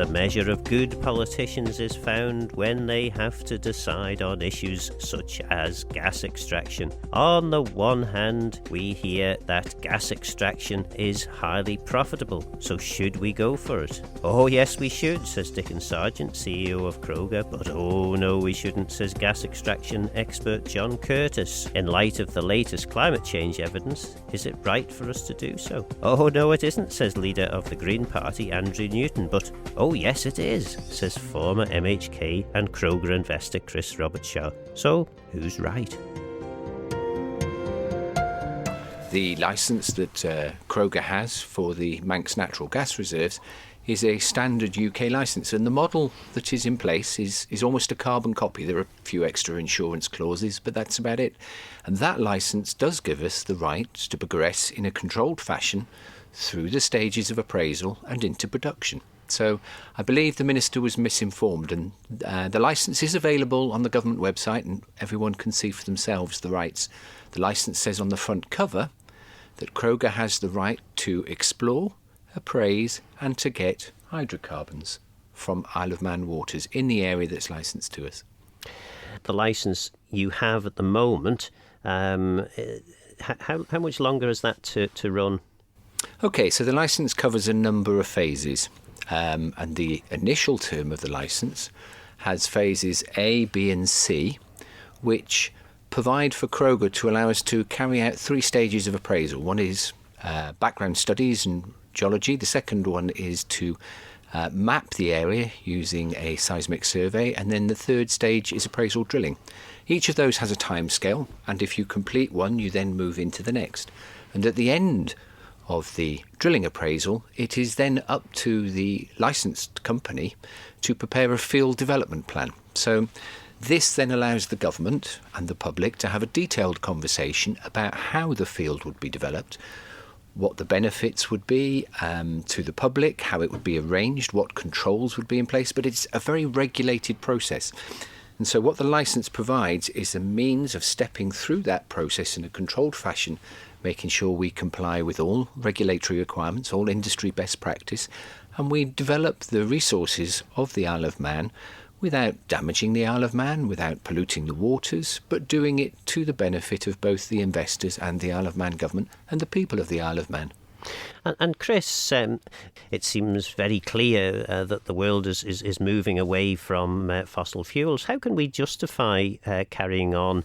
The measure of good politicians is found when they have to decide on issues such as gas extraction. On the one hand, we hear that gas extraction is highly profitable, so should we go for it? Oh yes we should, says Diccen Sargent, CEO of Crogga, but oh no we shouldn't, says gas extraction expert Jon Curtis. In light of the latest climate change evidence, is it right for us to do so? Oh no it isn't, says leader of the Green Party Andrew Newton, but oh yes it is, says former MHK and Crogga investor Chris Robertshaw. So who's right? The licence that Crogga has for the Manx natural gas reserves is a standard UK licence, and the model that is in place is almost a carbon copy. There are a few extra insurance clauses, but that's about it. And that licence does give us the right to progress in a controlled fashion through the stages of appraisal and into production. So I believe the Minister was misinformed, and the licence is available on the government website and everyone can see for themselves the rights. The licence says on the front cover that Crogga has the right to explore, appraise and to get hydrocarbons from Isle of Man waters in the area that's licensed to us. The licence you have at the moment, how much longer is that to run? Okay, so the licence covers a number of phases, and the initial term of the licence has phases A, B and C, which provide for Crogga to allow us to carry out 3 stages of appraisal. One is background studies and geology. The second one is to map the area using a seismic survey, and then the third stage is appraisal drilling. Each of those has a timescale, and if you complete one you then move into the next. And at the end of the drilling appraisal, it is then up to the licensed company to prepare a field development plan. So this then allows the government and the public to have a detailed conversation about how the field would be developed, what the benefits would be to the public, how it would be arranged, what controls would be in place, but it's a very regulated process. And so what the licence provides is a means of stepping through that process in a controlled fashion, making sure we comply with all regulatory requirements, all industry best practice, and we develop the resources of the Isle of Man without damaging the Isle of Man, without polluting the waters, but doing it to the benefit of both the investors and the Isle of Man government and the people of the Isle of Man. And Chris, it seems very clear that the world is moving away from fossil fuels. How can we justify carrying on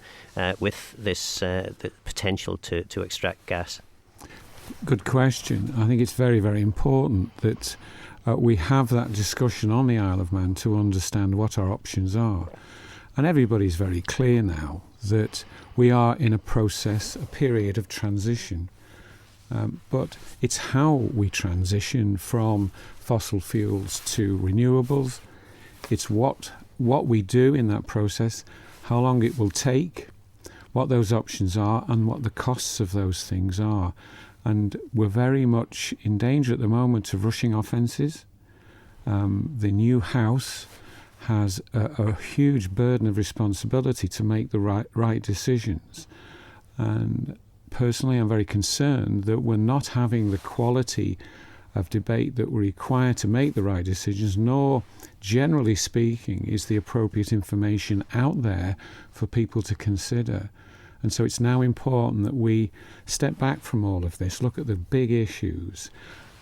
with this the potential to extract gas? Good question. I think it's very, very important that we have that discussion on the Isle of Man to understand what our options are. And everybody's very clear now that we are in a process, a period of transition. But it's how we transition from fossil fuels to renewables. It's what we do in that process, how long it will take, what those options are, and what the costs of those things are. And we're very much in danger at the moment of rushing our fences. The new House has a huge burden of responsibility to make the right decisions. And personally, I'm very concerned that we're not having the quality of debate that we require to make the right decisions, nor, generally speaking, is the appropriate information out there for people to consider. And so it's now important that we step back from all of this, look at the big issues,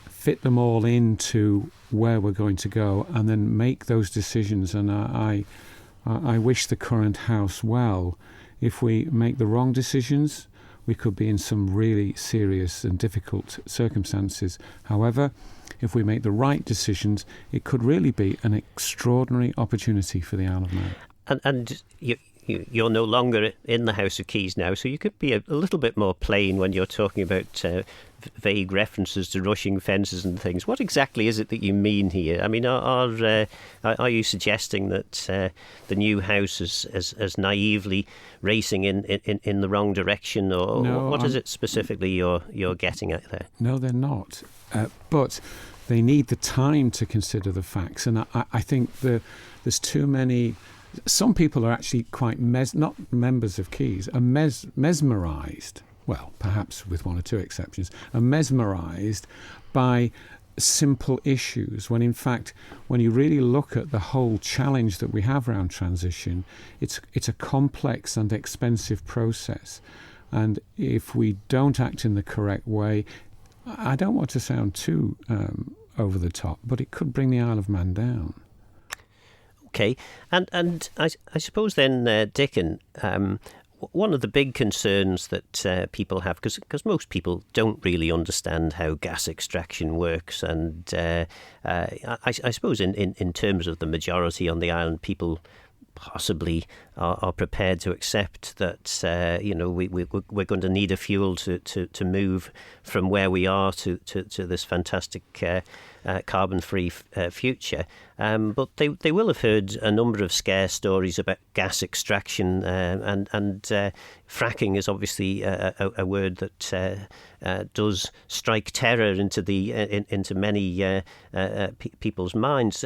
fit them all into where we're going to go, and then make those decisions. And I wish the current House well. If we make the wrong decisions, we could be in some really serious and difficult circumstances. However, if we make the right decisions, it could really be an extraordinary opportunity for the Isle of Man. And you're no longer in the House of Keys now, so you could be a little bit more plain when you're talking about vague references to rushing fences and things. What exactly is it that you mean here? I mean, are you suggesting that the new House is naively racing in the wrong direction, or no, what is it specifically you're getting at there? No, they're not. But they need the time to consider the facts, and I think there's too many. Some people are actually quite not members of Keys, are mesmerised, well, perhaps with one or two exceptions, are mesmerised by simple issues, when in fact, when you really look at the whole challenge that we have around transition, it's a complex and expensive process. And if we don't act in the correct way, I don't want to sound too over the top, but it could bring the Isle of Man down. Okay, and I suppose then, Diccen, one of the big concerns that people have, because most people don't really understand how gas extraction works, and I suppose in terms of the majority on the island, people possibly are prepared to accept that we're going to need a fuel to move from where we are to this fantastic carbon-free future. But they will have heard a number of scare stories about gas extraction, and fracking is obviously a word that does strike terror into many people's minds.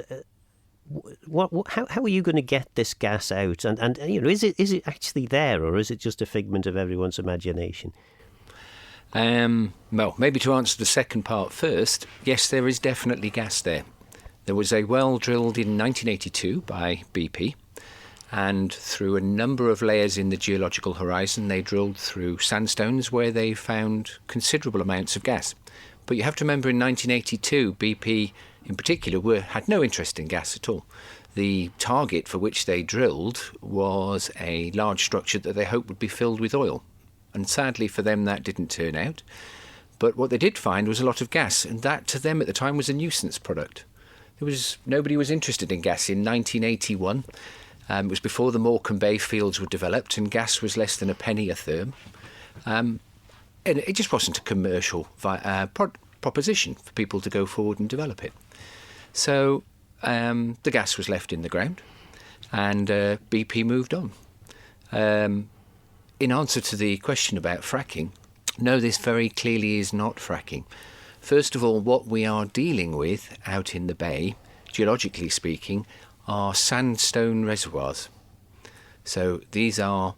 How are you going to get this gas out? And is it actually there, or is it just a figment of everyone's imagination? Well, maybe to answer the second part first, yes, there is definitely gas there. There was a well drilled in 1982 by BP, and through a number of layers in the geological horizon, they drilled through sandstones where they found considerable amounts of gas. But you have to remember, in 1982, BP in particular had no interest in gas at all. The target for which they drilled was a large structure that they hoped would be filled with oil. And sadly for them, that didn't turn out. But what they did find was a lot of gas, and that to them at the time was a nuisance product. Nobody was interested in gas in 1981. It was before the Morecambe Bay fields were developed, and gas was less than a penny a therm. And it just wasn't a commercial proposition for people to go forward and develop it. So the gas was left in the ground, and BP moved on. In answer to the question about fracking, no, this very clearly is not fracking. First of all, what we are dealing with out in the bay, geologically speaking, are sandstone reservoirs. So these are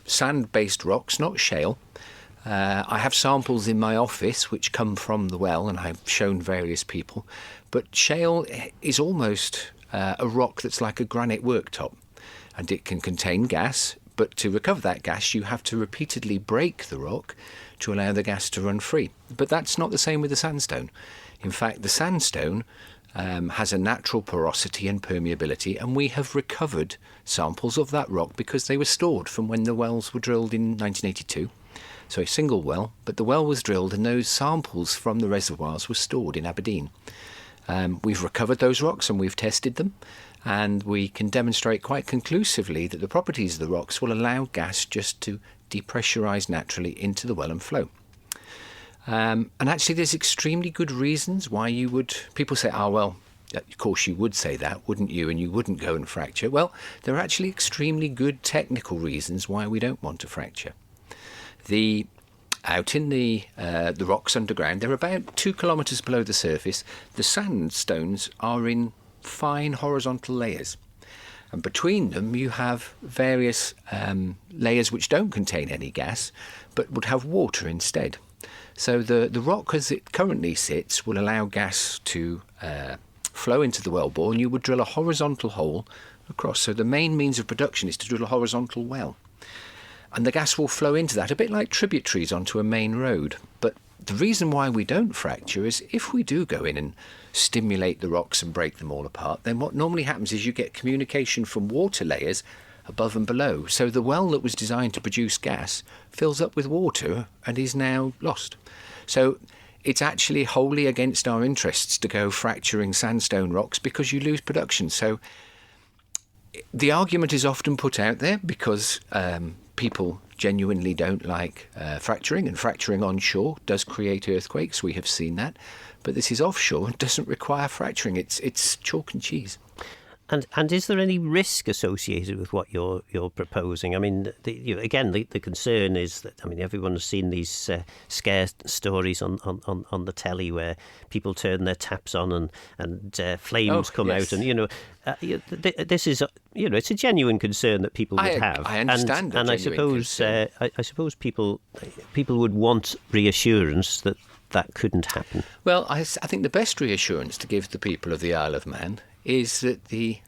sand-based rocks, not shale. I have samples in my office which come from the well, and I've shown various people. But shale is almost a rock that's like a granite worktop, and it can contain gas, but to recover that gas you have to repeatedly break the rock to allow the gas to run free. But that's not the same with the sandstone. In fact, the sandstone has a natural porosity and permeability, and we have recovered samples of that rock because they were stored from when the wells were drilled in 1982. So a single well, but the well was drilled and those samples from the reservoirs were stored in Aberdeen. We've recovered those rocks and we've tested them, and we can demonstrate quite conclusively that the properties of the rocks will allow gas just to depressurise naturally into the well and flow. And actually there's extremely good reasons why people say, well, of course you would say that, wouldn't you, and you wouldn't go and fracture. Well, there are actually extremely good technical reasons why we don't want to fracture. Out in the rocks underground, they're about 2 kilometres below the surface. The sandstones are in fine horizontal layers, and between them you have various layers which don't contain any gas but would have water instead. So the rock as it currently sits will allow gas to flow into the wellbore, and you would drill a horizontal hole across. So the main means of production is to drill a horizontal well. And the gas will flow into that, a bit like tributaries onto a main road. But the reason why we don't fracture is if we do go in and stimulate the rocks and break them all apart, then what normally happens is you get communication from water layers above and below. So the well that was designed to produce gas fills up with water and is now lost. So it's actually wholly against our interests to go fracturing sandstone rocks because you lose production. So the argument is often put out there because people genuinely don't like fracturing, and fracturing onshore does create earthquakes. We have seen that. But this is offshore and doesn't require fracturing. It's chalk and cheese. And is there any risk associated with what you're proposing? I mean, the concern is that everyone has seen these scare stories on the telly where people turn their taps on and flames come out, and this is it's a genuine concern that people would have. I understand, and I suppose people would want reassurance that that couldn't happen? Well, I think the best reassurance to give the people of the Isle of Man is that the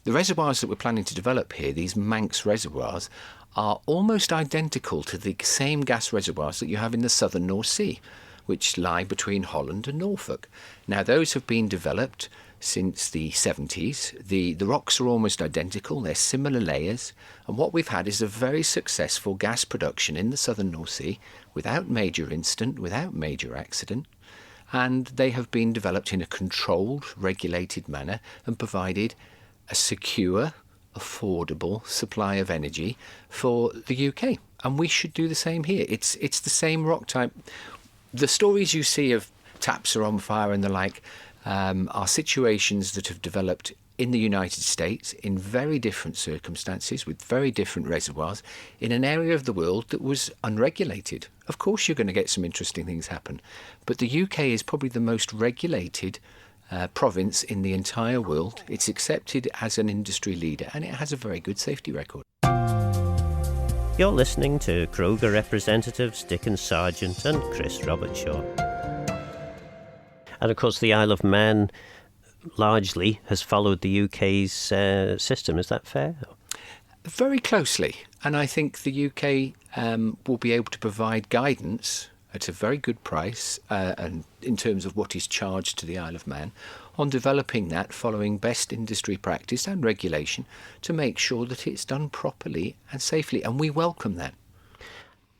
reservoirs that we're planning to develop here, these Manx reservoirs, are almost identical to the same gas reservoirs that you have in the southern North Sea, which lie between Holland and Norfolk. Now, those have been developed since the 70s. The rocks are almost identical, they're similar layers, and what we've had is a very successful gas production in the southern North Sea without major incident, without major accident, and they have been developed in a controlled, regulated manner and provided a secure, affordable supply of energy for the UK. And we should do the same here. It's the same rock type. The stories you see of taps are on fire and the like are situations that have developed in the United States in very different circumstances with very different reservoirs in an area of the world that was unregulated. Of course you're going to get some interesting things happen, but the UK is probably the most regulated province in the entire world. It's accepted as an industry leader and it has a very good safety record. You're listening to Crogga representatives Diccen, Sargent and Chris Robertshaw. And of course the Isle of Man largely has followed the UK's system. Is that fair? Very closely. And I think the UK will be able to provide guidance at a very good price and in terms of what is charged to the Isle of Man on developing that following best industry practice and regulation to make sure that it's done properly and safely. And we welcome that.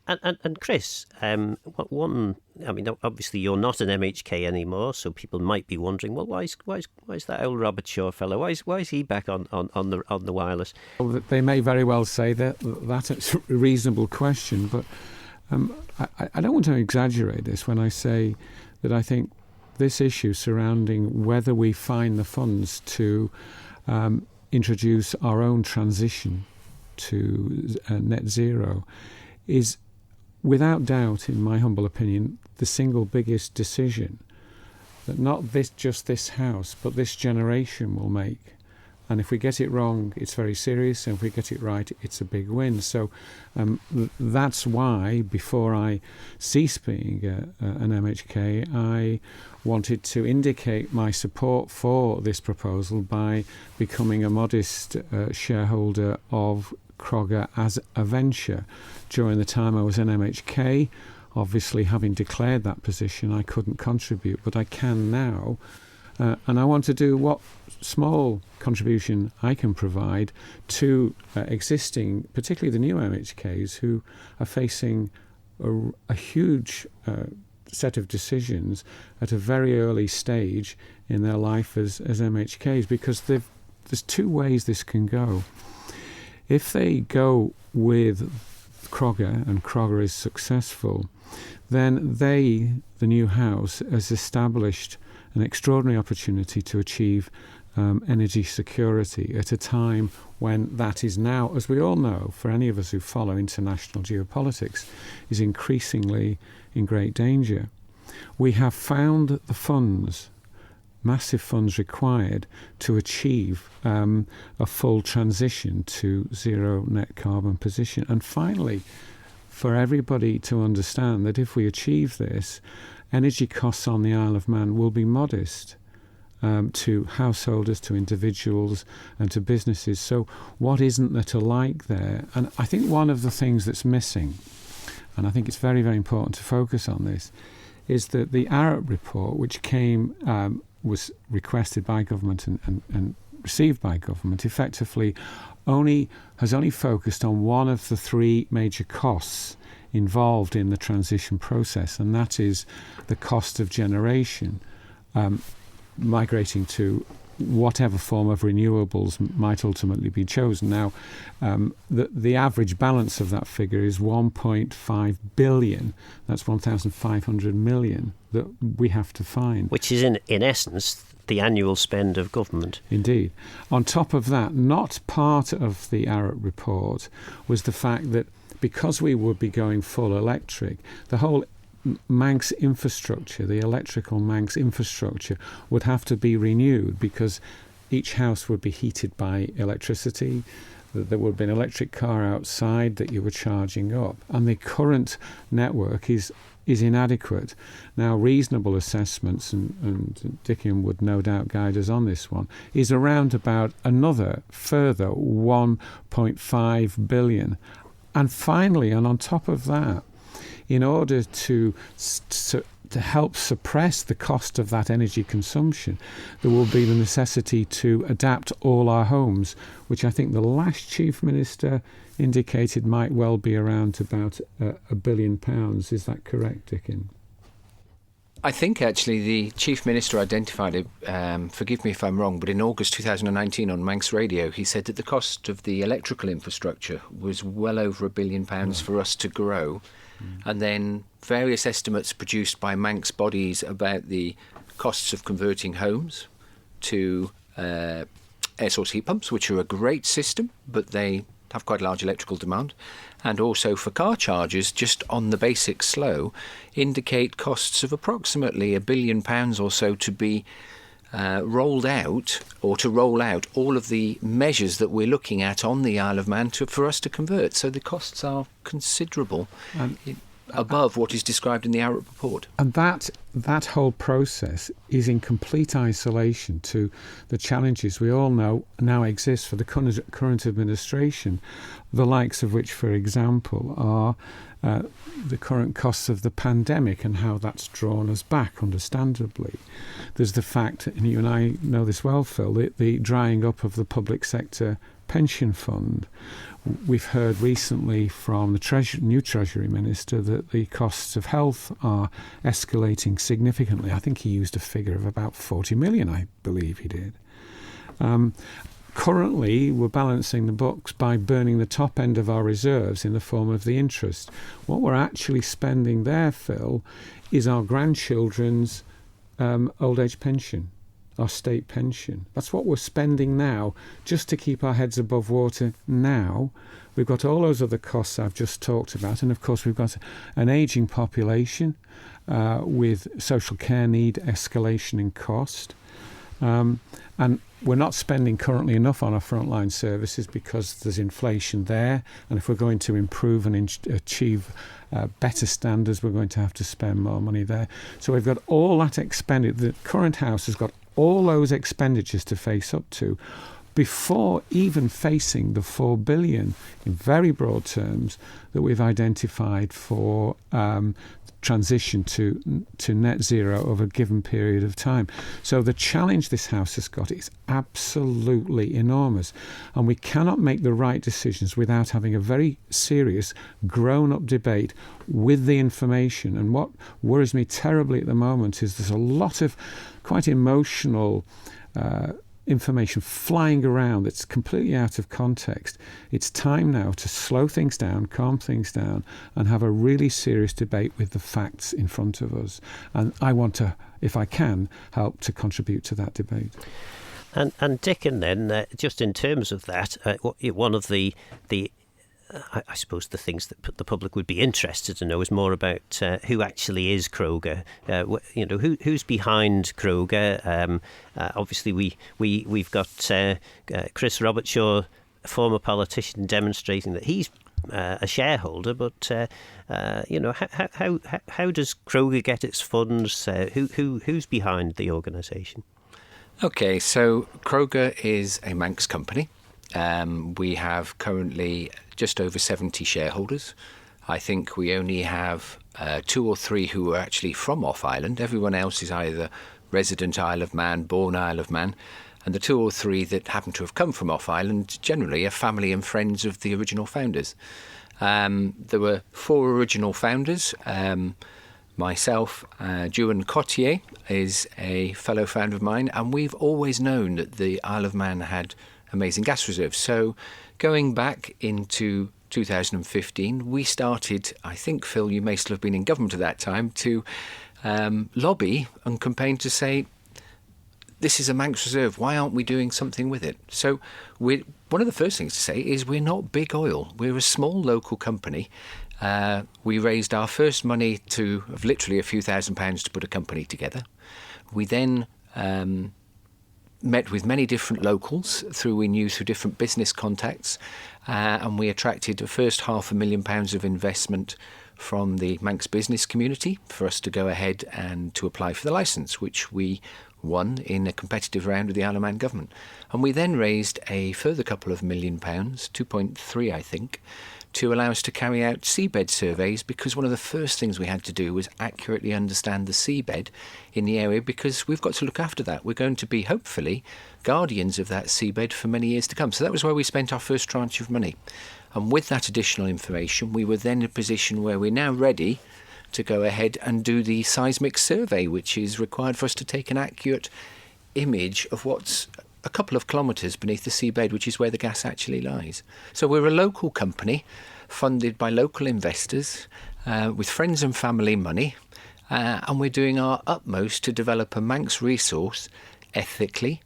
And Chris, obviously you're not an MHK anymore, so people might be wondering, well, why is that old Robertshaw fellow? Why is he back on the wireless? Well, they may very well say that's a reasonable question, but I don't want to exaggerate this when I say that I think this issue surrounding whether we find the funds to introduce our own transition to net zero is, without doubt, in my humble opinion, the single biggest decision that not just this House, but this generation will make. And if we get it wrong, it's very serious, and if we get it right, it's a big win. So that's why, before I ceased being an MHK, I wanted to indicate my support for this proposal by becoming a modest shareholder of Crogga as a venture. During the time I was an MHK, obviously having declared that position, I couldn't contribute, but I can now. And I want to do what small contribution I can provide to existing, particularly the new MHKs, who are facing a huge set of decisions at a very early stage in their life as MHKs, because there's two ways this can go. If they go with Crogga and Crogga is successful, then the new House, has established an extraordinary opportunity to achieve energy security at a time when that is now, as we all know, for any of us who follow international geopolitics, is increasingly in great danger. We have found the funds, massive funds required to achieve a full transition to zero net carbon position. And finally, for everybody to understand that if we achieve this, energy costs on the Isle of Man will be modest to householders, to individuals and to businesses. So what isn't there to like there? And I think one of the things that's missing, and I think it's very, very important to focus on this, is that the Arab report, which was requested by government and received by government, effectively has only focused on one of the three major costs involved in the transition process, and that is the cost of generation, migrating to whatever form of renewables might ultimately be chosen. Now, the average balance of that figure is 1.5 billion. That's 1,500 million that we have to find. Which is, in essence, the annual spend of government. Indeed. On top of that, not part of the Arab report was the fact that because we would be going full electric, the whole Manx infrastructure, the electrical Manx infrastructure, would have to be renewed because each house would be heated by electricity. that there would be an electric car outside that you were charging up, and the current network is inadequate. Now, reasonable assessments, and Diccen would no doubt guide us on this one, is around about another further 1.5 billion. And finally, and on top of that, in order to help suppress the cost of that energy consumption, there will be the necessity to adapt all our homes, which I think the last Chief Minister indicated might well be around about £1 billion. Is that correct, Diccen? I think actually the Chief Minister identified it, forgive me if I'm wrong, but in August 2019 on Manx Radio, he said that the cost of the electrical infrastructure was well over £1 billion for us to grow. And then various estimates produced by Manx bodies about the costs of converting homes to air source heat pumps, which are a great system, but they have quite a large electrical demand, and also for car chargers, just on the basic slow, indicate costs of approximately £1 billion or so to be rolled out, or to roll out all of the measures that we're looking at on the Isle of Man for us to convert. So the costs are considerable, above what is described in the Arup report. And that whole process is in complete isolation to the challenges we all know now exist for the current administration, the likes of which, for example, are the current costs of the pandemic and how that's drawn us back, understandably. There's the fact, and you and I know this well, Phil, the drying up of the public sector pension fund. We've heard recently from the new Treasury Minister that the costs of health are escalating significantly. I think he used a figure of about 40 million, I believe he did. Currently, we're balancing the books by burning the top end of our reserves in the form of the interest. What we're actually spending there, Phil, is our grandchildren's old age pension, our state pension. That's what we're spending now, just to keep our heads above water now. We've got all those other costs I've just talked about, and of course we've got an ageing population with social care need escalation in cost. And we're not spending currently enough on our frontline services because there's inflation there, and if we're going to improve and achieve better standards, we're going to have to spend more money there. So we've got all that expenditure. The current House has got all those expenditures to face up to before even facing the 4 billion in very broad terms that we've identified for transition to net zero over a given period of time. So the challenge this House has got is absolutely enormous, and we cannot make the right decisions without having a very serious grown-up debate with the information. And what worries me terribly at the moment is there's a lot of quite emotional information flying around that's completely out of context. It's time now to slow things down, calm things down, and have a really serious debate with the facts in front of us. And I want to, if I can, help to contribute to that debate. And Diccen, then, just in terms of that, one of the I suppose the things that the public would be interested to know is more about who actually is Crogga. Who's behind Crogga. Obviously, we've got Chris Robertshaw, a former politician, demonstrating that he's a shareholder. But how does Crogga get its funds? Who's behind the organisation? Okay, so Crogga is a Manx company. We have currently just over 70 shareholders. I think we only have 2 or 3 who are actually from off-island. Everyone else is either resident Isle of Man, born Isle of Man, and the 2 or 3 that happen to have come from off-island generally are family and friends of the original founders. There were 4 original founders. Myself, Jon Curtis is a fellow founder of mine, and we've always known that the Isle of Man had amazing gas reserves. So going back into 2015, we started, I think, Phil, you may still have been in government at that time, to lobby and campaign to say, this is a Manx reserve, why aren't we doing something with it? So one of the first things to say is we're not big oil. We're a small local company. We raised our first money of literally a few £1,000s to put a company together. We then met with many different locals through different business contacts, and we attracted the first £500,000 of investment from the Manx business community for us to go ahead and to apply for the licence, which we won in a competitive round with the Isle of Man government. And we then raised a further couple of £1 million, 2.3 I think, to allow us to carry out seabed surveys, because one of the first things we had to do was accurately understand the seabed in the area, because we've got to look after that. We're going to be, hopefully, guardians of that seabed for many years to come. So that was where we spent our first tranche of money. And with that additional information, we were then in a position where we're now ready to go ahead and do the seismic survey, which is required for us to take an accurate image of what's a couple of kilometres beneath the seabed, which is where the gas actually lies. So we're a local company funded by local investors with friends and family money, and we're doing our utmost to develop a Manx resource ethically,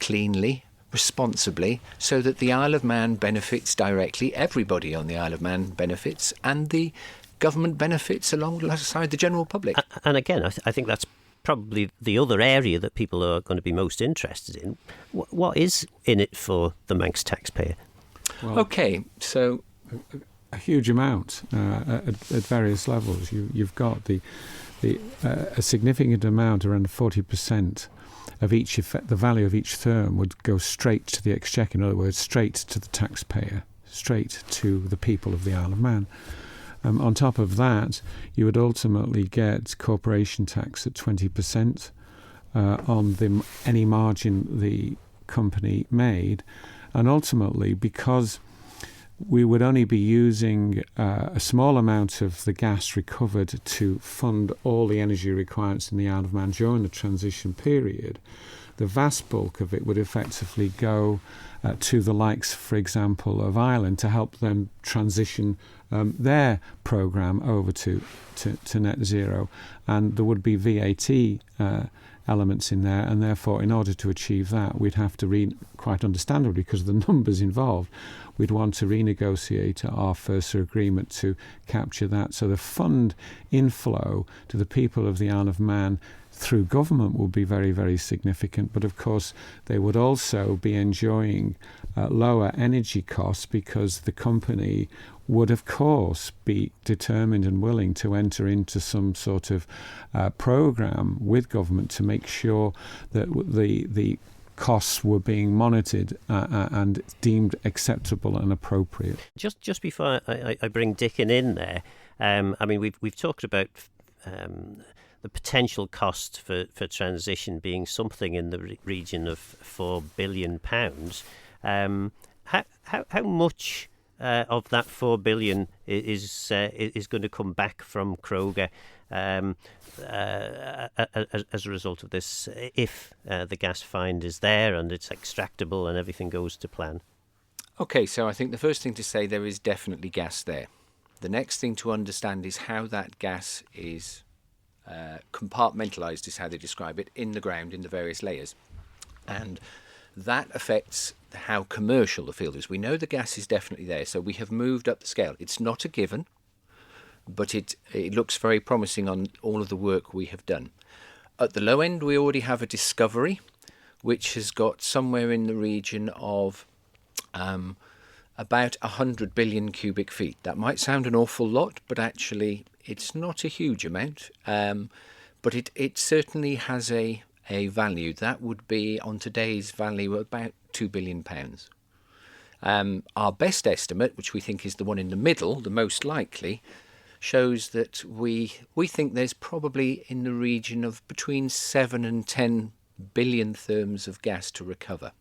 cleanly, responsibly, so that the Isle of Man benefits directly, everybody on the Isle of Man benefits, and the government benefits alongside the general public. And again, I think that's probably the other area that people are going to be most interested in. What is in it for the Manx taxpayer? Well, okay, so a huge amount at various levels. You've got a significant amount, around 40% of each the value of each therm would go straight to the Exchequer. In other words, straight to the taxpayer, straight to the people of the Isle of Man. On top of that, you would ultimately get corporation tax at 20% on any margin the company made. And ultimately, because we would only be using a small amount of the gas recovered to fund all the energy requirements in the Isle of Man during the transition period, the vast bulk of it would effectively go to the likes, for example, of Ireland to help them transition their programme over to net zero. And there would be VAT elements in there, and therefore, in order to achieve that, we'd have to, quite understandably, because of the numbers involved, we'd want to renegotiate our FERSA agreement to capture that. So the fund inflow to the people of the Isle of Man through government will be very, very significant. But of course, they would also be enjoying lower energy costs, because the company would, of course, be determined and willing to enter into some sort of programme with government to make sure that the costs were being monitored and deemed acceptable and appropriate. Just before I bring Diccen in there, I mean, we've talked about the potential cost for transition being something in the region of £4 billion. How much of that £4 billion is going to come back from Crogga as a result of this, if the gas find is there and it's extractable and everything goes to plan? Okay, so I think the first thing to say, there is definitely gas there. The next thing to understand is how that gas is compartmentalised, is how they describe it, in the ground, in the various layers. And that affects how commercial the field is. We know the gas is definitely there, so we have moved up the scale. It's not a given, but it looks very promising on all of the work we have done. At the low end, we already have a discovery, which has got somewhere in the region of about 100 billion cubic feet. That might sound an awful lot, but actually it's not a huge amount. But it certainly has a value. That would be, on today's value, about £2 billion. Our best estimate, which we think is the one in the middle, the most likely, shows that we think there's probably in the region of between 7 and 10 billion therms of gas to recover.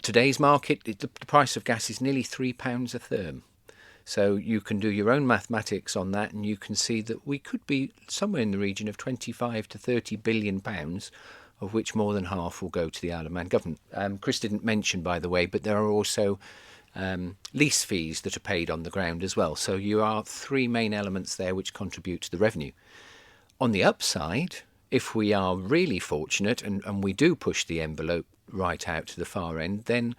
Today's market, the price of gas is nearly £3 a therm. So you can do your own mathematics on that, and you can see that we could be somewhere in the region of 25 to 30 billion pounds, of which more than half will go to the Isle of Man government. Chris didn't mention, by the way, but there are also lease fees that are paid on the ground as well. So you are three main elements there which contribute to the revenue. On the upside, if we are really fortunate and we do push the envelope right out to the far end, then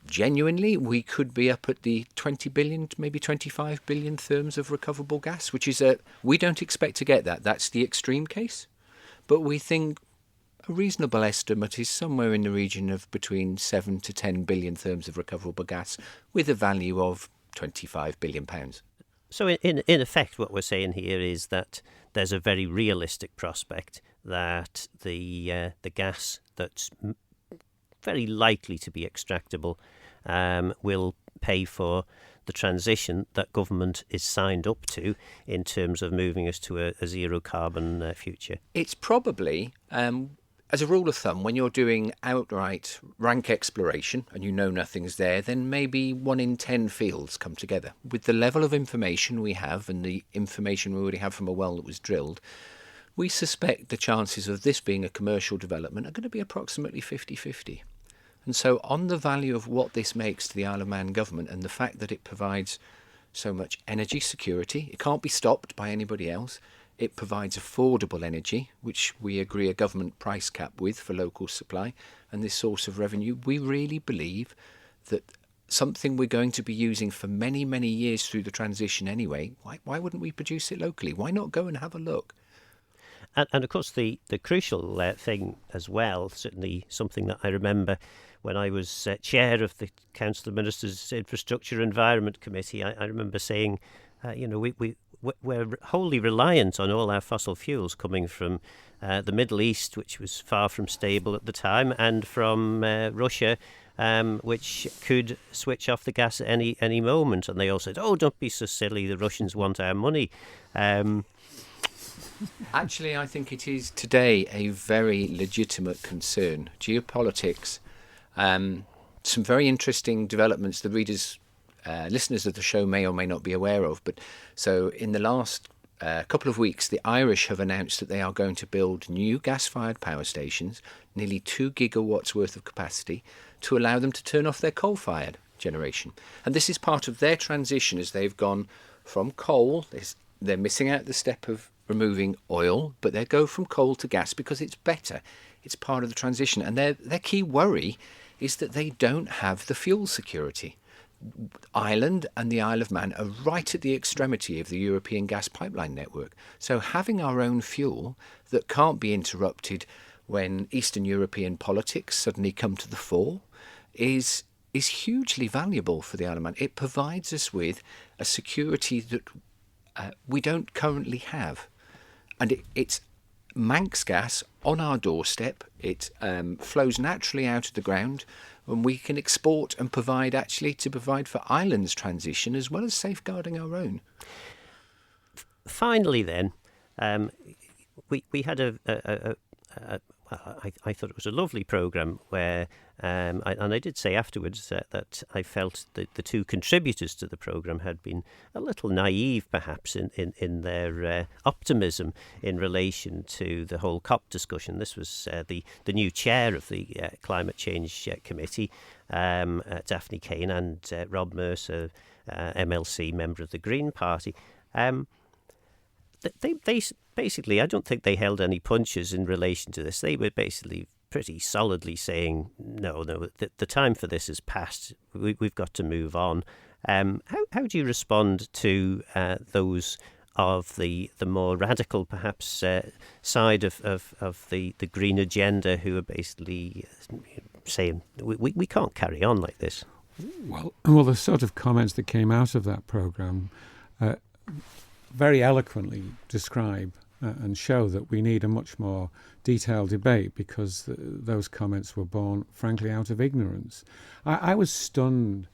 genuinely we could be up at the 20 billion, maybe 25 billion therms of recoverable gas, which is we don't expect to get that. That's the extreme case. But we think a reasonable estimate is somewhere in the region of between 7 to 10 billion therms of recoverable gas with a value of £25 billion. So in effect, what we're saying here is that there's a very realistic prospect that the gas that's very likely to be extractable will pay for the transition that government is signed up to in terms of moving us to a zero carbon future. It's probably, as a rule of thumb, when you're doing outright rank exploration and you know nothing's there, then maybe 1 in 10 fields come together. With the level of information we have and the information we already have from a well that was drilled, we suspect the chances of this being a commercial development are going to be approximately 50-50. And so on the value of what this makes to the Isle of Man government and the fact that it provides so much energy security, it can't be stopped by anybody else. It provides affordable energy, which we agree a government price cap with for local supply, and this source of revenue. We really believe that something we're going to be using for many, many years through the transition anyway, why wouldn't we produce it locally? Why not go and have a look? And of course, the crucial thing as well, certainly something that I remember when I was chair of the Council of Ministers' Infrastructure Environment Committee, I remember saying, we're wholly reliant on all our fossil fuels coming from the Middle East, which was far from stable at the time, and from Russia, which could switch off the gas at any moment. And they all said, "Oh, don't be so silly, the Russians want our money." Actually, I think it is today a very legitimate concern. Geopolitics, some very interesting developments the readers, listeners of the show may or may not be aware of. But so in the last couple of weeks, the Irish have announced that they are going to build new gas-fired power stations, nearly 2 gigawatts worth of capacity, to allow them to turn off their coal-fired generation. And this is part of their transition as they've gone from coal. They're missing out the step of removing oil, but they go from coal to gas because it's better. It's part of the transition. And their key worry is that they don't have the fuel security. Ireland and the Isle of Man are right at the extremity of the European gas pipeline network. So having our own fuel that can't be interrupted when Eastern European politics suddenly come to the fore is hugely valuable for the Isle of Man. It provides us with a security that we don't currently have. And it's Manx gas on our doorstep. It flows naturally out of the ground, and we can export and provide for Ireland's transition as well as safeguarding our own. Finally, then, we had I thought it was a lovely programme where, and I did say afterwards that I felt that the two contributors to the programme had been a little naive, perhaps, in their optimism in relation to the whole COP discussion. This was the new chair of the Climate Change Committee, Daphne Kane, and Rob Mercer, MLC, member of the Green Party. They basically, I don't think they held any punches in relation to this. They were basically pretty solidly saying, no, the time for this is past. We've got to move on. How do you respond to those of the more radical, perhaps, side of the green agenda who are basically saying we can't carry on like this? Well, the sort of comments that came out of that programme very eloquently describe and show that we need a much more detailed debate because those comments were born, frankly, out of ignorance. I was stunned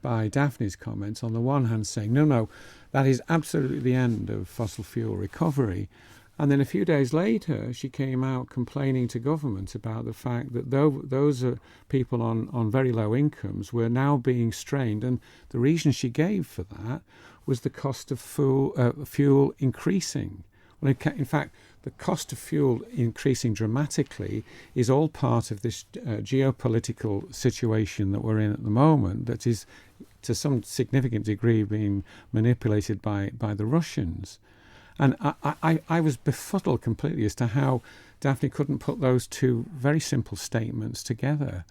by Daphne's comments, on the one hand saying, no, that is absolutely the end of fossil fuel recovery. And then a few days later, she came out complaining to government about the fact that those people on very low incomes were now being strained. And the reason she gave for that was the cost of fuel increasing. Well, in fact, the cost of fuel increasing dramatically is all part of this geopolitical situation that we're in at the moment that is, to some significant degree, being manipulated by the Russians. And I was befuddled completely as to how Daphne couldn't put those two very simple statements together.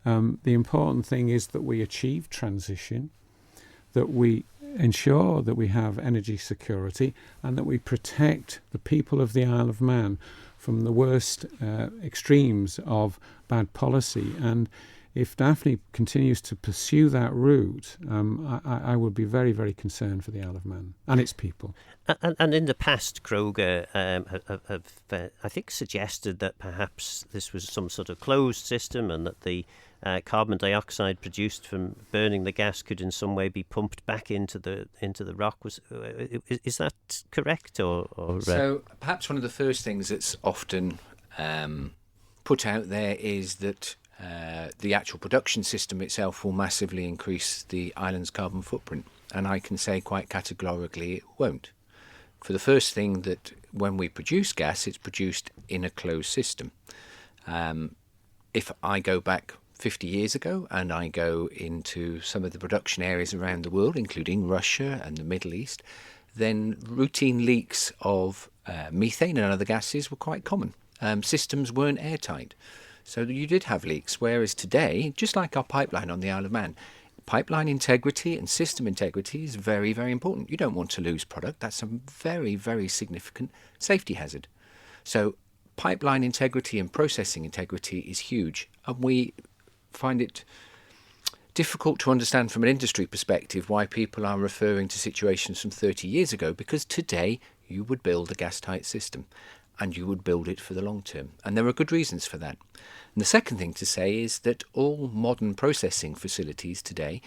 The important thing is that we achieve transition, that we ensure that we have energy security and that we protect the people of the Isle of Man from the worst extremes of bad policy. And if Daphne continues to pursue that route, I would be very, very concerned for the Isle of Man and its people. And in the past, Crogga have I think, suggested that perhaps this was some sort of closed system and that the carbon dioxide produced from burning the gas could in some way be pumped back into the rock. Is that correct? Or So perhaps one of the first things that's often put out there is that the actual production system itself will massively increase the island's carbon footprint. And I can say quite categorically it won't. For the first thing, that when we produce gas, it's produced in a closed system. If I go back 50 years ago and I go into some of the production areas around the world, including Russia and the Middle East, then routine leaks of methane and other gases were quite common. Systems weren't airtight. So you did have leaks, whereas today, just like our pipeline on the Isle of Man, pipeline integrity and system integrity is very, very important. You don't want to lose product. That's a very, very significant safety hazard. So pipeline integrity and processing integrity is huge. And we find it difficult to understand from an industry perspective why people are referring to situations from 30 years ago, because today you would build a gas-tight system and you would build it for the long term. And there are good reasons for that. And the second thing to say is that all modern processing facilities today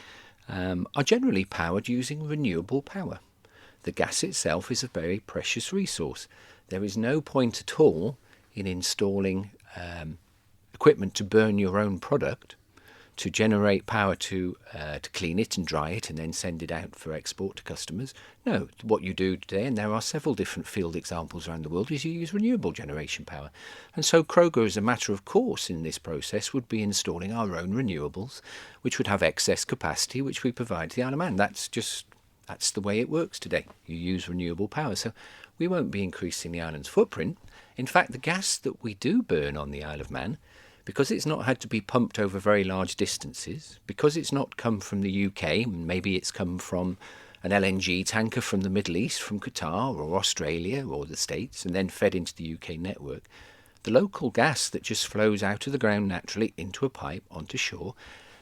are generally powered using renewable power. The gas itself is a very precious resource. There is no point at all in installing equipment to burn your own product, to generate power to clean it and dry it and then send it out for export to customers. No, what you do today, and there are several different field examples around the world, is you use renewable generation power. And so Crogga, as a matter of course in this process, would be installing our own renewables, which would have excess capacity, which we provide to the Isle of Man. That's the way it works today. You use renewable power. So we won't be increasing the island's footprint. In fact, the gas that we do burn on the Isle of Man, because it's not had to be pumped over very large distances, because it's not come from the UK, maybe it's come from an LNG tanker from the Middle East, from Qatar or Australia or the States, and then fed into the UK network, the local gas that just flows out of the ground naturally into a pipe onto shore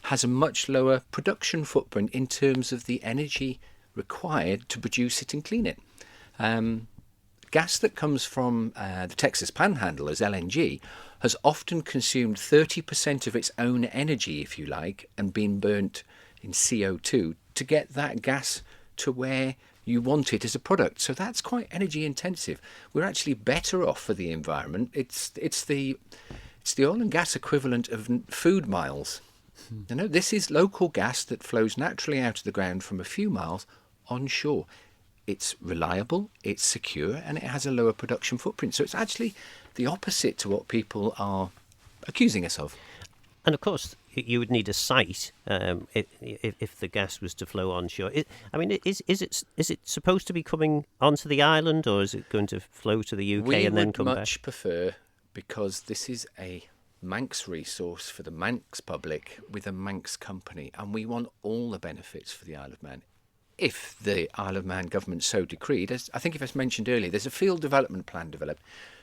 has a much lower production footprint in terms of the energy required to produce it and clean it. Gas that comes from the Texas Panhandle as LNG has often consumed 30% of its own energy, if you like, and been burnt in CO2 to get that gas to where you want it as a product. So that's quite energy intensive. We're actually better off for the environment. It's the oil and gas equivalent of food miles. You know, this is local gas that flows naturally out of the ground from a few miles onshore. It's reliable, it's secure, and it has a lower production footprint. So it's actually the opposite to what people are accusing us of. And of course, you would need a site if the gas was to flow onshore. Is it supposed to be coming onto the island, or is it going to flow to the UK and then come back? We would much prefer, because this is a Manx resource for the Manx public with a Manx company, and we want all the benefits for the Isle of Man. If the Isle of Man government so decreed, as I think if I mentioned earlier, there's a field development plan developed.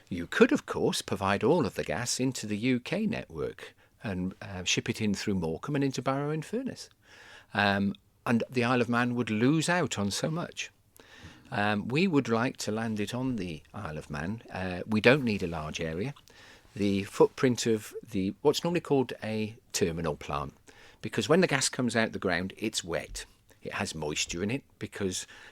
You could, of course, provide all of the gas into the UK network and ship it in through Morecambe and into Barrow-in-Furness. And the Isle of Man would lose out on so much. We would like to land it on the Isle of Man. We don't need a large area. The footprint of what's normally called a terminal plant, because when the gas comes out the ground, it's wet. It has moisture in it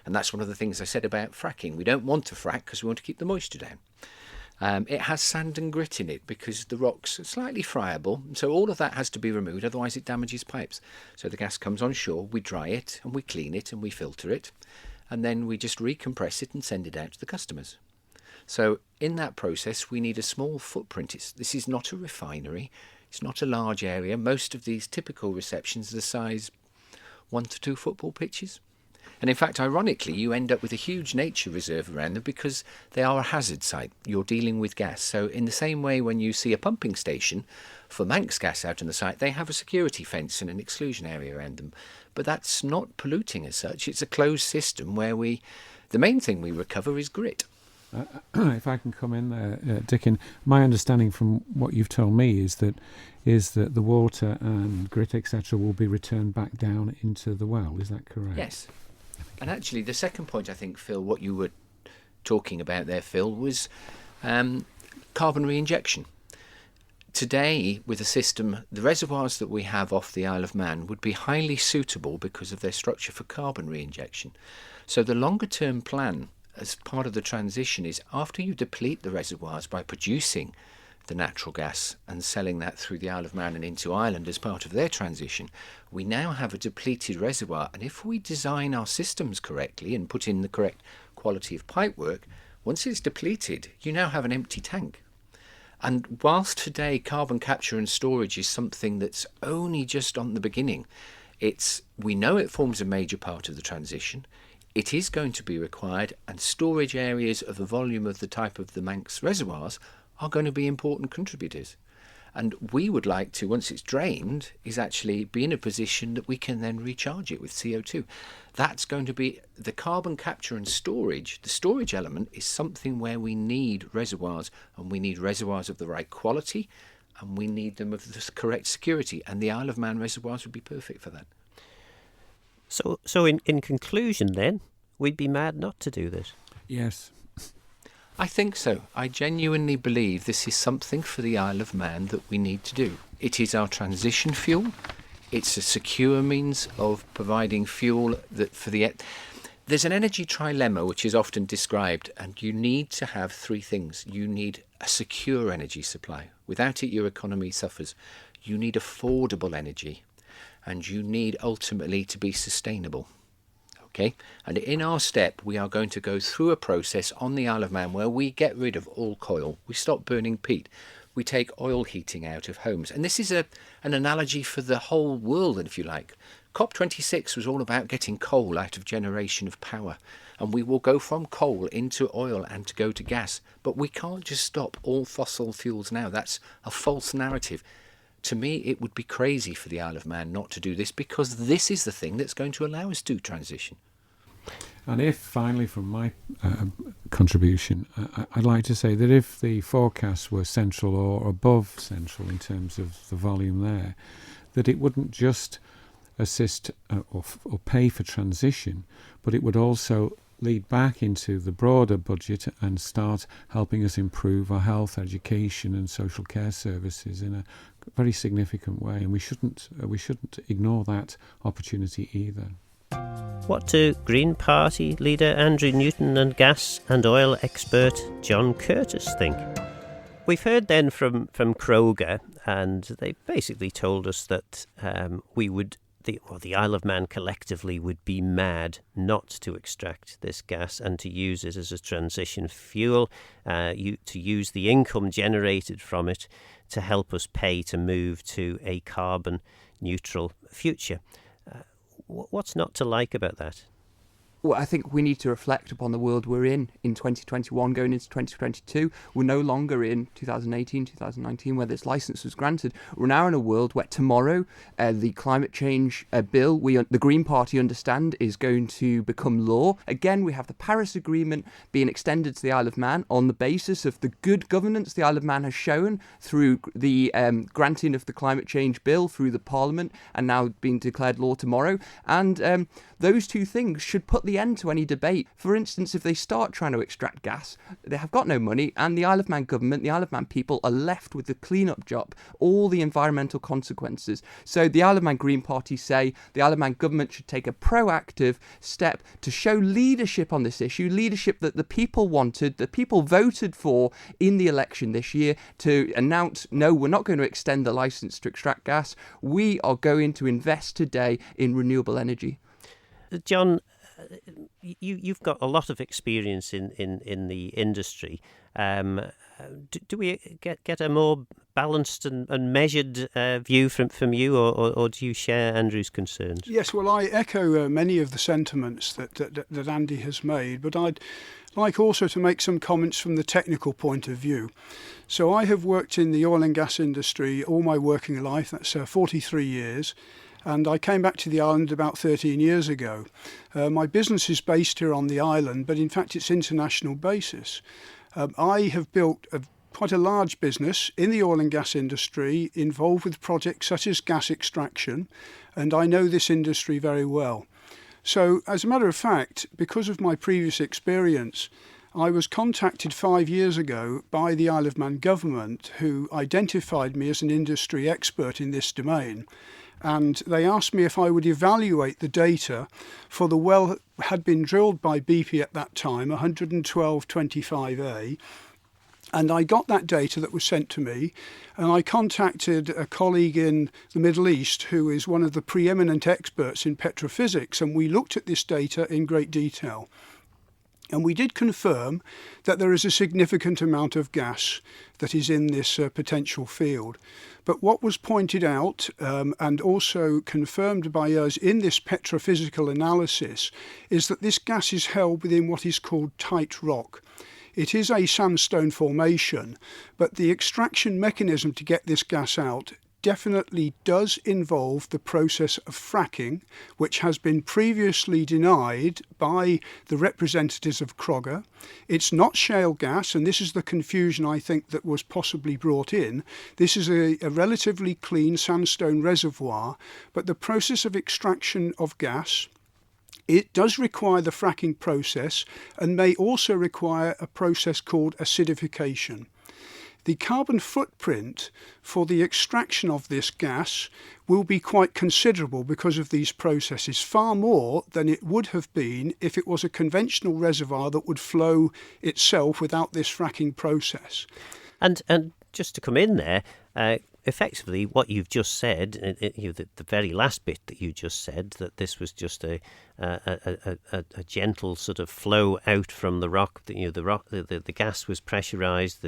and that's one of the things I said about fracking. We don't want to frack because we want to keep the moisture down. It has sand and grit in it because the rocks are slightly friable. So all of that has to be removed, otherwise it damages pipes. So the gas comes on shore, we dry it and we clean it and we filter it. And then we just recompress it and send it out to the customers. So in that process, we need a small footprint. This is not a refinery. It's not a large area. Most of these typical receptions are the size 1 to 2 football pitches. And in fact, ironically, you end up with a huge nature reserve around them because they are a hazard site. You're dealing with gas. So in the same way, when you see a pumping station for Manx gas out on the site, they have a security fence and an exclusion area around them. But that's not polluting as such. It's a closed system where the main thing we recover is grit. If I can come in there, Diccen, my understanding from what you've told me is that the water and grit, etc., will be returned back down into the well. Is that correct? Yes. And actually, the second point, I think, Phil, what you were talking about there, Phil, was carbon reinjection. Today, with the system, the reservoirs that we have off the Isle of Man would be highly suitable because of their structure for carbon reinjection. So the longer-term plan as part of the transition is after you deplete the reservoirs by producing the natural gas and selling that through the Isle of Man and into Ireland as part of their transition, we now have a depleted reservoir. And if we design our systems correctly and put in the correct quality of pipework, once it's depleted, you now have an empty tank. And whilst today carbon capture and storage is something that's only just on the beginning, we know it forms a major part of the transition. It is going to be required, and storage areas of the volume of the type of the Manx reservoirs are going to be important contributors. And we would like to, once it's drained, is actually be in a position that we can then recharge it with CO2. That's going to be the carbon capture and storage. The storage element is something where we need reservoirs, and we need reservoirs of the right quality, and we need them of the correct security. And the Isle of Man reservoirs would be perfect for that. So in conclusion then, we'd be mad not to do this. Yes. I think so. I genuinely believe this is something for the Isle of Man that we need to do. It is our transition fuel. It's a secure means of providing fuel that There's an energy trilemma which is often described, and you need to have three things. You need a secure energy supply. Without it, your economy suffers. You need affordable energy. And you need ultimately to be sustainable. Okay? And in our step, we are going to go through a process on the Isle of Man where we get rid of all coal. We stop burning peat. We take oil heating out of homes. And this is an analogy for the whole world, if you like. COP26 was all about getting coal out of generation of power. And we will go from coal into oil and to go to gas. But we can't just stop all fossil fuels now. That's a false narrative. To me, it would be crazy for the Isle of Man not to do this, because this is the thing that's going to allow us to transition. And if, finally, from my contribution, I'd like to say that if the forecasts were central or above central in terms of the volume there, that it wouldn't just assist or pay for transition, but it would also lead back into the broader budget and start helping us improve our health, education and social care services in a very significant way. And we shouldn't ignore that opportunity either. What do Green Party leader Andrew Newton and gas and oil expert Jon Curtis think? We've heard then from Crogga, and they basically told us that the Isle of Man collectively would be mad not to extract this gas and to use it as a transition fuel, to use the income generated from it to help us pay to move to a carbon neutral future. What's not to like about that? Well, I think we need to reflect upon the world we're in 2021 going into 2022. We're no longer in 2018, 2019, where this licence was granted. We're now in a world where tomorrow the climate change bill, the Green Party understand, is going to become law. Again, we have the Paris Agreement being extended to the Isle of Man on the basis of the good governance the Isle of Man has shown through the granting of the climate change bill through the Parliament, and now being declared law tomorrow. And those two things should put the end to any debate. For instance, if they start trying to extract gas, they have got no money, and the Isle of Man government, the Isle of Man people are left with the clean-up job, all the environmental consequences. So the Isle of Man Green Party say the Isle of Man government should take a proactive step to show leadership on this issue, leadership that the people wanted, the people voted for in the election this year, to announce, no, we're not going to extend the licence to extract gas. We are going to invest today in renewable energy. John, you've got a lot of experience in the industry. Do we get a more balanced and measured view from you, or do you share Andrew's concerns? Yes, well, I echo many of the sentiments that Andy has made, but I'd like also to make some comments from the technical point of view. So I have worked in the oil and gas industry all my working life, that's 43 years, and I came back to the island about 13 years ago. My business is based here on the island, but in fact it's international basis. I have built quite a large business in the oil and gas industry involved with projects such as gas extraction, and I know this industry very well. So as a matter of fact, because of my previous experience, I was contacted 5 years ago by the Isle of Man government, who identified me as an industry expert in this domain. And they asked me if I would evaluate the data for the well that had been drilled by BP at that time, 112-25A. And I got that data that was sent to me, and I contacted a colleague in the Middle East who is one of the preeminent experts in petrophysics, and we looked at this data in great detail. And we did confirm that there is a significant amount of gas that is in this potential field. But what was pointed out and also confirmed by us in this petrophysical analysis is that this gas is held within what is called tight rock. It is a sandstone formation, but the extraction mechanism to get this gas out definitely does involve the process of fracking, which has been previously denied by the representatives of Crogga. It's not shale gas, and this is the confusion I think that was possibly brought in. This is a relatively clean sandstone reservoir, but the process of extraction of gas, it does require the fracking process and may also require a process called acidification. The carbon footprint for the extraction of this gas will be quite considerable because of these processes, far more than it would have been if it was a conventional reservoir that would flow itself without this fracking process. And just to come in there, effectively what you've just said, the very last bit that you just said, that this was just a gentle sort of flow out from the rock. The gas was pressurized.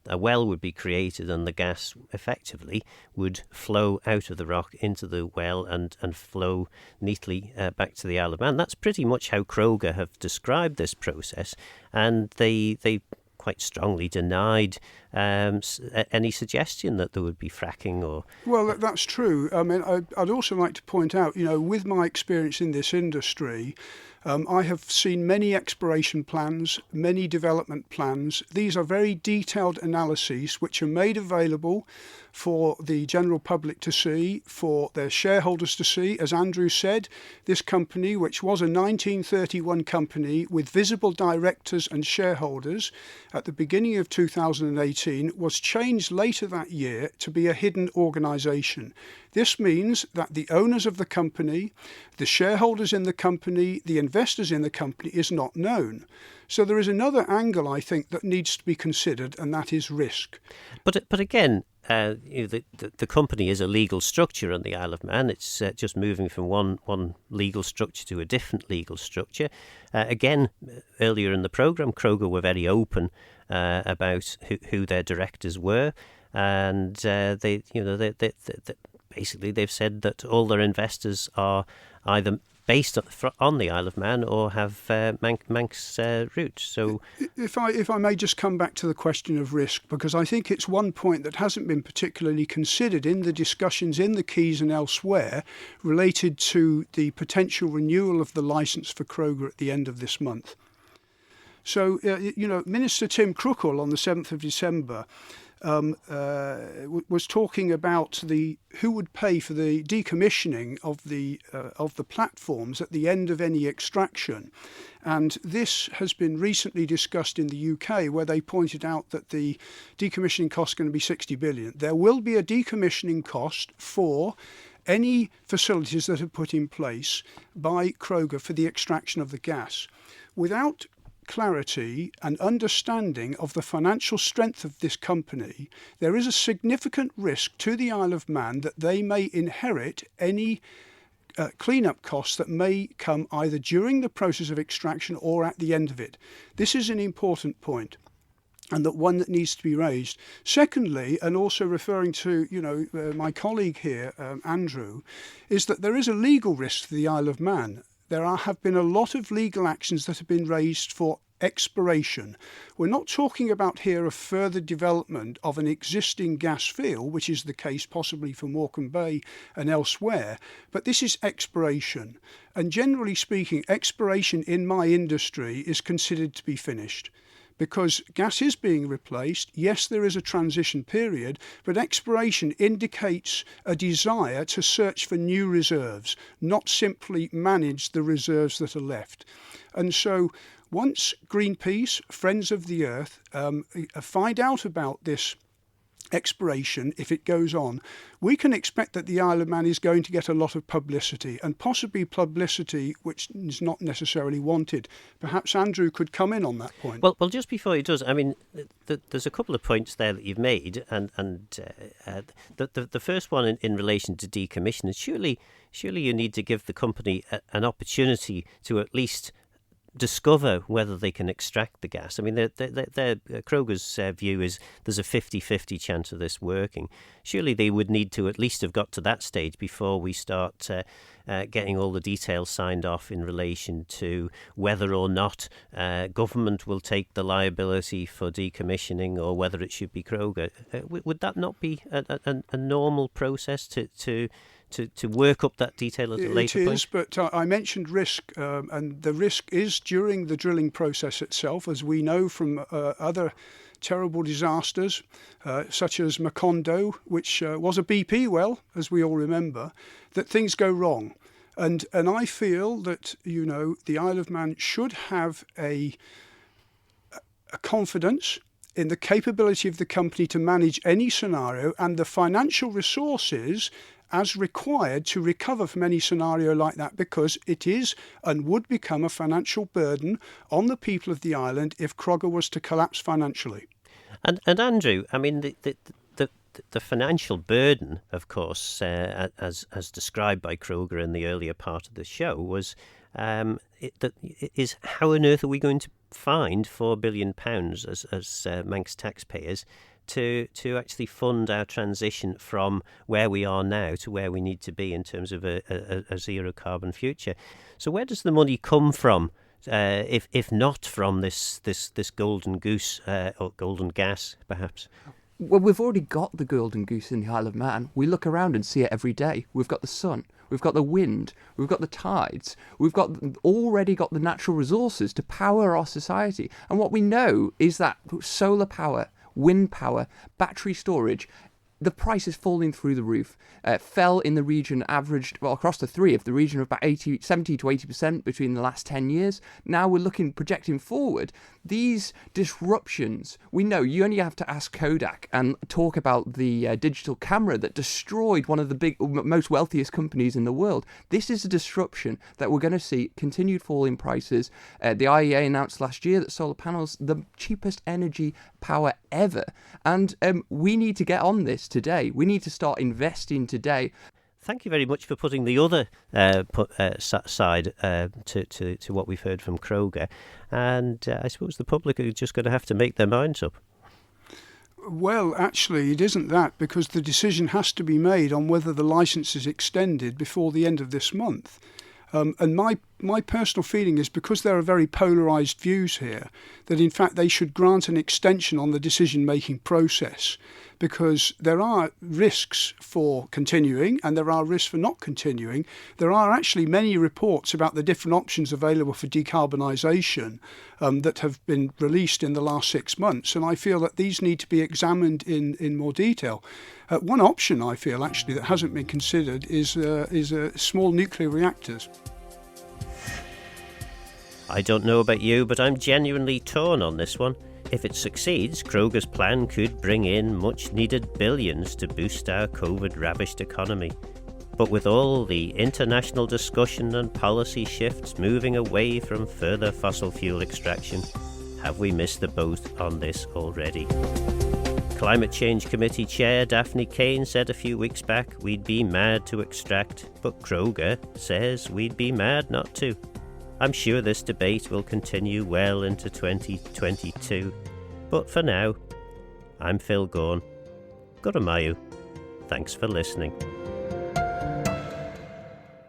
A well would be created, and the gas effectively would flow out of the rock into the well and flow neatly back to the Isle of Man. That's pretty much how Crogga have described this process, and they quite strongly denied any suggestion that there would be fracking or... Well, that's true. I mean, I'd also like to point out, with my experience in this industry, I have seen many exploration plans, many development plans. These are very detailed analyses which are made available for the general public to see, for their shareholders to see. As Andrew said, this company, which was a 1931 company with visible directors and shareholders at the beginning of 2018, was changed later that year to be a hidden organisation. This means that the owners of the company, the shareholders in the company, the investors in the company is not known. So there is another angle, I think, that needs to be considered, and that is risk. But again, the company is a legal structure on the Isle of Man. It's just moving from one legal structure to a different legal structure. Again, earlier in the programme, Crogga were very open about who their directors were, and basically they've said that all their investors are either based on the Isle of Man or have Manx roots. So, if I may just come back to the question of risk, because I think it's one point that hasn't been particularly considered in the discussions in the Keys and elsewhere related to the potential renewal of the licence for Crogga at the end of this month. So, Minister Tim Crookall on the 7th of December was talking about who would pay for the decommissioning of the platforms at the end of any extraction, and this has been recently discussed in the UK, where they pointed out that the decommissioning cost is going to be 60 billion. There will be a decommissioning cost for any facilities that are put in place by Crogga for the extraction of the gas. Without clarity and understanding of the financial strength of this company, there is a significant risk to the Isle of Man that they may inherit any clean-up costs that may come either during the process of extraction or at the end of it. This is an important point. and that one that needs to be raised. Secondly, and also referring to my colleague here, Andrew, is that there is a legal risk for the Isle of Man. There have been a lot of legal actions that have been raised for exploration. We're not talking about here a further development of an existing gas field, which is the case possibly for Morecambe Bay and elsewhere, but this is exploration. And generally speaking, exploration in my industry is considered to be finished, because gas is being replaced. Yes, there is a transition period, but exploration indicates a desire to search for new reserves, not simply manage the reserves that are left. And so once Greenpeace, Friends of the Earth, find out about this exploration, if it goes on, we can expect that the Isle of Man is going to get a lot of publicity, and possibly publicity which is not necessarily wanted. Perhaps Andrew could come in on that point. Well, just before he does, I mean, there's a couple of points there that you've made, and the first one in relation to decommissioning. Surely you need to give the company an opportunity to at least discover whether they can extract the gas. I mean, Crogga's view is there's a 50-50 chance of this working. Surely they would need to at least have got to that stage before we start getting all the details signed off in relation to whether or not government will take the liability for decommissioning, or whether it should be Crogga. Would that not be a normal process to work up that detail at a later point? It is, but I mentioned risk, and the risk is during the drilling process itself, as we know from other terrible disasters, such as Macondo, which was a BP well, as we all remember, that things go wrong. And I feel that, the Isle of Man should have a confidence in the capability of the company to manage any scenario, and the financial resources as required to recover from any scenario like that, because it is and would become a financial burden on the people of the island if Crogga was to collapse financially. And Andrew, I mean, the financial burden, of course, as described by Crogga in the earlier part of the show, was is how on earth are we going to find £4 billion as Manx taxpayers to actually fund our transition from where we are now to where we need to be in terms of a zero carbon future? So where does the money come from, if not from this golden goose or golden gas, perhaps? Well, we've already got the golden goose in the Isle of Man. We look around and see it every day. We've got the sun, we've got the wind, we've got the tides, we've already got the natural resources to power our society. And what we know is that solar power, wind power, battery storage, the price is falling through the roof. Fell in the region, averaged, across the three of the region, of about 70 to 80% between the last 10 years. Now we're projecting forward. These disruptions, we know, you only have to ask Kodak and talk about the digital camera that destroyed one of the most wealthiest companies in the world. This is a disruption that we're going to see continued fall in prices. The IEA announced last year that solar panels, the cheapest energy power ever. And we need to get on this today. We need to start investing today. Thank you very much for putting the other side to what we've heard from Crogga. And I suppose the public are just going to have to make their minds up. Well, actually, it isn't that, because the decision has to be made on whether the licence is extended before the end of this month. And my personal feeling is, because there are very polarised views here, that in fact they should grant an extension on the decision-making process, because there are risks for continuing and there are risks for not continuing. There are actually many reports about the different options available for decarbonisation that have been released in the last 6 months, and I feel that these need to be examined in more detail. One option I feel actually that hasn't been considered is small nuclear reactors. I don't know about you, but I'm genuinely torn on this one. If it succeeds, Crogga's plan could bring in much-needed billions to boost our COVID-ravished economy. But with all the international discussion and policy shifts moving away from further fossil fuel extraction, have we missed the boat on this already? Climate Change Committee Chair Daphne Kane said a few weeks back we'd be mad to extract, but Crogga says we'd be mad not to. I'm sure this debate will continue well into 2022. But for now, I'm Phil Gawne. Guramayu. Thanks for listening.